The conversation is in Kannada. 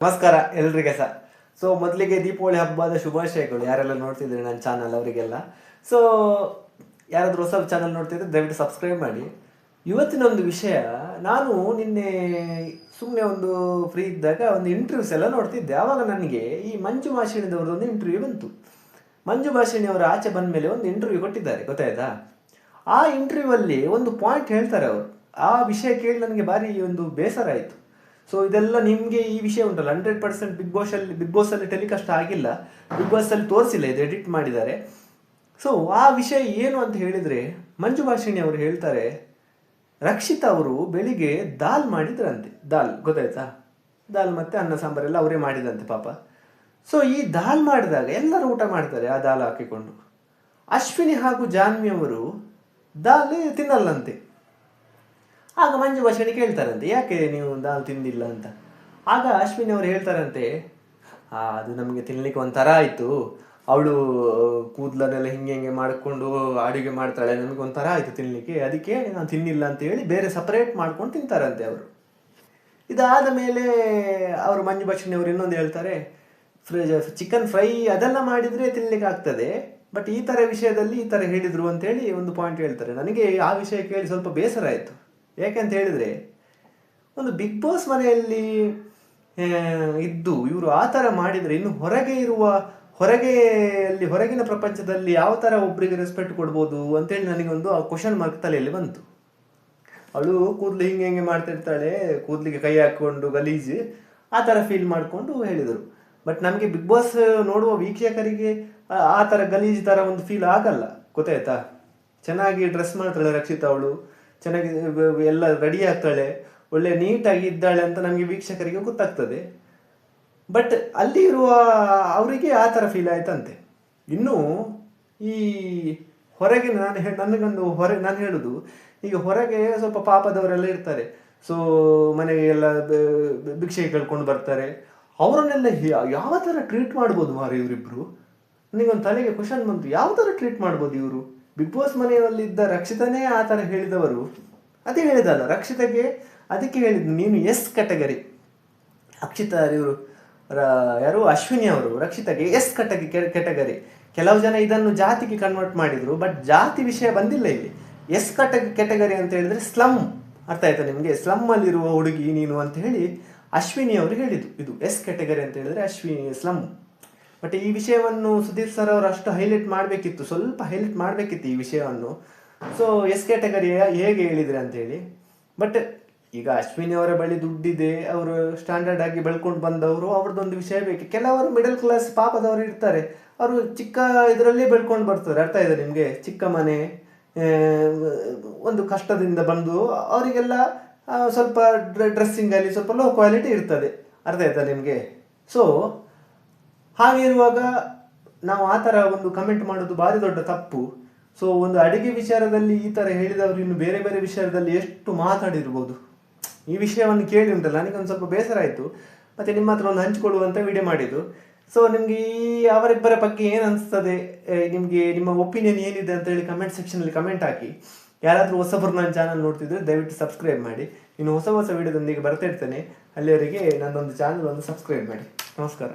ನಮಸ್ಕಾರ ಎಲ್ರಿಗೆ ಸಹ. ಸೊ ಮೊದಲಿಗೆ ದೀಪಾವಳಿ ಹಬ್ಬದ ಶುಭಾಶಯಗಳು ಯಾರೆಲ್ಲ ನೋಡ್ತಿದ್ದೀರಿ ನನ್ನ ಚಾನಲ್ ಅವರಿಗೆಲ್ಲ. ಸೊ ಯಾರಾದರೂ ಹೊಸ ಚಾನಲ್ ನೋಡ್ತಿದ್ರೆ ದಯವಿಟ್ಟು ಸಬ್ಸ್ಕ್ರೈಬ್ ಮಾಡಿ. ಇವತ್ತಿನ ಒಂದು ವಿಷಯ, ನಾನು ನಿನ್ನೆ ಸುಮ್ಮನೆ ಒಂದು ಫ್ರೀ ಇದ್ದಾಗ ಒಂದು ಇಂಟರ್ವ್ಯೂಸ್ ಎಲ್ಲ ನೋಡ್ತಿದ್ದೆ. ಆವಾಗ ನನಗೆ ಈ ಮಂಜು ಭಾಷಿಣಿದವ್ರದ್ದು ಒಂದು ಇಂಟರ್ವ್ಯೂ ಬಂತು. ಮಂಜು ಭಾಷಿಣಿ ಅವರು ಆಚೆ ಬಂದ ಮೇಲೆ ಒಂದು ಇಂಟರ್ವ್ಯೂ ಕೊಟ್ಟಿದ್ದಾರೆ, ಗೊತ್ತಾಯ್ತಾ? ಆ ಇಂಟರ್ವ್ಯೂ ಅಲ್ಲಿ ಒಂದು ಪಾಯಿಂಟ್ ಹೇಳ್ತಾರೆ ಅವರು. ಆ ವಿಷಯ ಕೇಳಿ ನನಗೆ ಭಾರಿ ಒಂದು ಬೇಸರ ಆಯಿತು. ಸೊ ಇದೆಲ್ಲ ನಿಮಗೆ ಈ ವಿಷಯ ಉಂಟಲ್ಲ, 100% ಬಿಗ್ ಬಾಸಲ್ಲಿ ಟೆಲಿಕಾಸ್ಟ್ ಆಗಿಲ್ಲ, ಬಿಗ್ ಬಾಸಲ್ಲಿ ತೋರಿಸಿಲ್ಲ, ಇದು ಎಡಿಟ್ ಮಾಡಿದ್ದಾರೆ. ಸೊ ಆ ವಿಷಯ ಏನು ಅಂತ ಹೇಳಿದರೆ, ಮಂಜು ಭಾಷಿಣಿ ಅವರು ಹೇಳ್ತಾರೆ, ರಕ್ಷಿತಾ ಅವರು ಬೆಳಿಗ್ಗೆ ದಾಲ್ ಮಾಡಿದ್ರಂತೆ. ದಾಲ್ ಗೊತ್ತಾಯ್ತಾ? ದಾಲ್ ಮತ್ತು ಅನ್ನ ಸಾಂಬಾರೆಲ್ಲ ಅವರೇ ಮಾಡಿದಂತೆ ಪಾಪ. ಸೊ ಈ ದಾಲ್ ಮಾಡಿದಾಗ ಎಲ್ಲರೂ ಊಟ ಮಾಡ್ತಾರೆ ಆ ದಾಲ್ ಹಾಕಿಕೊಂಡು. ಅಶ್ವಿನಿ ಹಾಗೂ ಜಾನ್ವಿ ಅವರು ದಾಲ್ ತಿನ್ನಲ್ಲಂತೆ. ಆಗ ಮಂಜು ಭಾಷಿಣಿ ಕೇಳ್ತಾರಂತೆ, ಯಾಕೆ ನೀವು ದಾಲ್ ತಿಂದಿಲ್ಲ ಅಂತ. ಆಗ ಅಶ್ವಿನಿ ಅವರು ಹೇಳ್ತಾರಂತೆ, ಅದು ನಮಗೆ ತಿನ್ನಲಿಕ್ಕೆ ಒಂಥರ ಆಯಿತು, ಅವಳು ಕೂದಲನ್ನೆಲ್ಲ ಹಿಂಗೆ ಮಾಡಿಕೊಂಡು ಅಡುಗೆ ಮಾಡ್ತಾಳೆ, ನಮಗೆ ಒಂಥರ ಆಯಿತು ತಿನ್ನಲಿಕ್ಕೆ, ಅದಕ್ಕೆ ನಾನು ತಿನ್ನಿಲ್ಲ ಅಂತ ಹೇಳಿ ಬೇರೆ ಸಪ್ರೇಟ್ ಮಾಡ್ಕೊಂಡು ತಿಂತಾರಂತೆ ಅವರು. ಇದಾದ ಮೇಲೆ ಅವರು ಮಂಜು ಭಾಷಿಣಿ ಅವರು ಇನ್ನೊಂದು ಹೇಳ್ತಾರೆ, ಚಿಕನ್ ಫ್ರೈ ಅದೆಲ್ಲ ಮಾಡಿದರೆ ತಿನ್ನಲಿಕ್ಕೆ ಆಗ್ತದೆ, ಬಟ್ ಈ ಥರ ವಿಷಯದಲ್ಲಿ ಈ ಥರ ಹೇಳಿದರು ಅಂತೇಳಿ ಒಂದು ಪಾಯಿಂಟ್ ಹೇಳ್ತಾರೆ. ನನಗೆ ಆ ವಿಷಯ ಕೇಳಿ ಸ್ವಲ್ಪ ಬೇಸರ ಆಯಿತು. ಯಾಕೆಂತ ಹೇಳಿದರೆ, ಒಂದು ಬಿಗ್ ಬಾಸ್ ಮನೆಯಲ್ಲಿ ಇದ್ದು ಇವರು ಆ ಥರ ಮಾಡಿದರೆ ಇನ್ನು ಹೊರಗಿನ ಪ್ರಪಂಚದಲ್ಲಿ ಯಾವ ಥರ ಒಬ್ಬರಿಗೆ ರೆಸ್ಪೆಕ್ಟ್ ಕೊಡ್ಬೋದು ಅಂತೇಳಿ ನನಗೊಂದು ಕ್ವಶನ್ ಮಾರ್ಕ್ ತಲೆಯಲ್ಲಿ ಬಂತು. ಅವಳು ಕೂದಲು ಹಿಂಗೆ ಮಾಡ್ತಿರ್ತಾಳೆ, ಕೂದಲಿಗೆ ಕೈ ಹಾಕ್ಕೊಂಡು ಗಲೀಜು ಆ ಥರ ಫೀಲ್ ಮಾಡಿಕೊಂಡು ಹೇಳಿದರು. ಬಟ್ ನಮಗೆ ಬಿಗ್ ಬಾಸ್ ನೋಡುವ ವೀಕ್ಷಕರಿಗೆ ಆ ಥರ ಗಲೀಜು ಥರ ಒಂದು ಫೀಲ್ ಆಗಲ್ಲ, ಗೊತ್ತಾಯ್ತಾ? ಚೆನ್ನಾಗಿ ಡ್ರೆಸ್ ಮಾಡ್ತಾಳೆ ರಕ್ಷಿತಾ, ಅವಳು ಚೆನ್ನಾಗಿ ಎಲ್ಲ ರೆಡಿ ಆಗ್ತಾಳೆ, ಒಳ್ಳೆ ನೀಟಾಗಿ ಇದ್ದಾಳೆ ಅಂತ ನಮಗೆ ವೀಕ್ಷಕರಿಗೆ ಗೊತ್ತಾಗ್ತದೆ. ಬಟ್ ಅಲ್ಲಿ ಇರುವ ಅವರಿಗೆ ಆ ಥರ ಫೀಲ್ ಆಯ್ತಂತೆ. ಇನ್ನು ಈ ಹೊರಗೆ ನಾನು ಹೇಳುದು, ಈಗ ಹೊರಗೆ ಸ್ವಲ್ಪ ಪಾಪದವರೆಲ್ಲ ಇರ್ತಾರೆ. ಸೊ ಮನೆಗೆ ಎಲ್ಲ ಭಿಕ್ಷೆ ಕೇಳ್ಕೊಂಡು ಬರ್ತಾರೆ, ಅವರನ್ನೆಲ್ಲ ಯಾವ ಥರ ಟ್ರೀಟ್ ಮಾಡ್ಬೋದು ಮಾರು ಇವರಿಬ್ರು? ನನಗೊಂದು ತಲೆಗೆ ಕ್ವಶನ್ ಬಂತು, ಯಾವ ಥರ ಟ್ರೀಟ್ ಮಾಡ್ಬೋದು ಇವರು? ಬಿಗ್ ಬಾಸ್ ಮನೆಯಲ್ಲಿದ್ದ ರಕ್ಷಿತನೇ ಆ ಥರ ಹೇಳಿದವರು, ಅದೇ ಹೇಳಿದಲ್ಲ ರಕ್ಷಿತಗೆ, ಅದಕ್ಕೆ ಹೇಳಿದ್ದು ನೀನು ಎಸ್ ಕ್ಯಾಟಗರಿ. ಇವರು ಯಾರು ಅಶ್ವಿನಿ ಅವರು ರಕ್ಷಿತಗೆ ಎಸ್ ಕ್ಯಾಟಗರಿ. ಕೆಲವು ಜನ ಇದನ್ನು ಜಾತಿಗೆ ಕನ್ವರ್ಟ್ ಮಾಡಿದ್ರು, ಬಟ್ ಜಾತಿ ವಿಷಯ ಬಂದಿಲ್ಲ ಇಲ್ಲಿ. ಎಸ್ ಕ್ಯಾಟಗರಿ ಅಂತ ಹೇಳಿದ್ರೆ ಸ್ಲಮ್, ಅರ್ಥ ಆಯ್ತಾ ನಿಮಗೆ? ಸ್ಲಮ್ ಅಲ್ಲಿರುವ ಹುಡುಗಿ ನೀನು ಅಂತ ಹೇಳಿ ಅಶ್ವಿನಿ ಅವರು ಹೇಳಿದ್ದು. ಇದು ಎಸ್ ಕ್ಯಾಟಗರಿ ಅಂತ ಹೇಳಿದ್ರೆ ಸ್ಲಮ್. ಬಟ್ ಈ ವಿಷಯವನ್ನು ಸುದೀಪ್ ಸರ್ ಅವರು ಅಷ್ಟು ಹೈಲೈಟ್ ಮಾಡಬೇಕಿತ್ತು, ಸ್ವಲ್ಪ ಹೈಲೈಟ್ ಮಾಡಬೇಕಿತ್ತು ಈ ವಿಷಯವನ್ನು. ಸೊ ಎಸ್ ಕ್ಯಾಟಗರಿ ಹೇಗೆ ಹೇಳಿದ್ರೆ ಅಂತೇಳಿ. ಬಟ್ ಈಗ ಅಶ್ವಿನಿ ಅವರ ಬಳಿ ದುಡ್ಡಿದೆ, ಅವರು ಸ್ಟ್ಯಾಂಡರ್ಡ್ ಆಗಿ ಬೆಳ್ಕೊಂಡು ಬಂದವರು, ಅವ್ರದ್ದೊಂದು ವಿಷಯ ಬೇಕು. ಕೆಲವರು ಮಿಡಲ್ ಕ್ಲಾಸ್ ಪಾಪದವರು ಇರ್ತಾರೆ, ಅವರು ಚಿಕ್ಕ ಇದರಲ್ಲೇ ಬೆಳ್ಕೊಂಡು ಬರ್ತಾರೆ, ಅರ್ಥ ಇದೆ ನಿಮಗೆ? ಚಿಕ್ಕ ಮನೆ, ಒಂದು ಕಷ್ಟದಿಂದ ಬಂದು ಅವರಿಗೆಲ್ಲ ಸ್ವಲ್ಪ ಡ್ರೆಸ್ಸಿಂಗಲ್ಲಿ ಸ್ವಲ್ಪ ಲೋ ಕ್ವಾಲಿಟಿ ಇರ್ತದೆ, ಅರ್ಥ ಆಯ್ತಾ ನಿಮಗೆ? ಸೊ ಹಾಗಿರುವಾಗ ನಾವು ಆ ಥರ ಒಂದು ಕಮೆಂಟ್ ಮಾಡೋದು ಭಾರಿ ದೊಡ್ಡ ತಪ್ಪು. ಸೊ ಒಂದು ಅಡುಗೆ ವಿಚಾರದಲ್ಲಿ ಈ ಥರ ಹೇಳಿದವರು ಇನ್ನು ಬೇರೆ ಬೇರೆ ವಿಷಯದಲ್ಲಿ ಎಷ್ಟು ಮಾತಾಡಿರ್ಬೋದು. ಈ ವಿಷಯವನ್ನು ಕೇಳಿ ಉಂಟಲ್ಲ, ನನಗೊಂದು ಸ್ವಲ್ಪ ಬೇಸರ ಆಯಿತು. ಮತ್ತು ನಿಮ್ಮ ಹತ್ರ ಒಂದು ಹಂಚಿಕೊಳ್ಳುವಂಥ ವಿಡಿಯೋ ಮಾಡಿದ್ದು. ಸೊ ನಿಮಗೆ ಈ ಅವರಿಬ್ಬರ ಬಗ್ಗೆ ಏನು ಅನಿಸ್ತದೆ, ನಿಮಗೆ ನಿಮ್ಮ ಒಪಿನಿಯನ್ ಏನಿದೆ ಅಂತ ಹೇಳಿ ಕಮೆಂಟ್ ಸೆಕ್ಷನಲ್ಲಿ ಕಮೆಂಟ್ ಹಾಕಿ. ಯಾರಾದರೂ ಹೊಸಬರು ನನ್ನ ಚಾನಲ್ ನೋಡ್ತಿದ್ರೆ ದಯವಿಟ್ಟು ಸಬ್ಸ್ಕ್ರೈಬ್ ಮಾಡಿ. ಇನ್ನು ಹೊಸ ವಿಡಿಯೋದೊಂದಿಗೆ ಬರ್ತಾ ಇರ್ತೇನೆ. ಅಲ್ಲಿಯವರೆಗೆ ನನ್ನೊಂದು ಚಾನಲ್ ಒಂದು ಸಬ್ಸ್ಕ್ರೈಬ್ ಮಾಡಿ. ನಮಸ್ಕಾರ.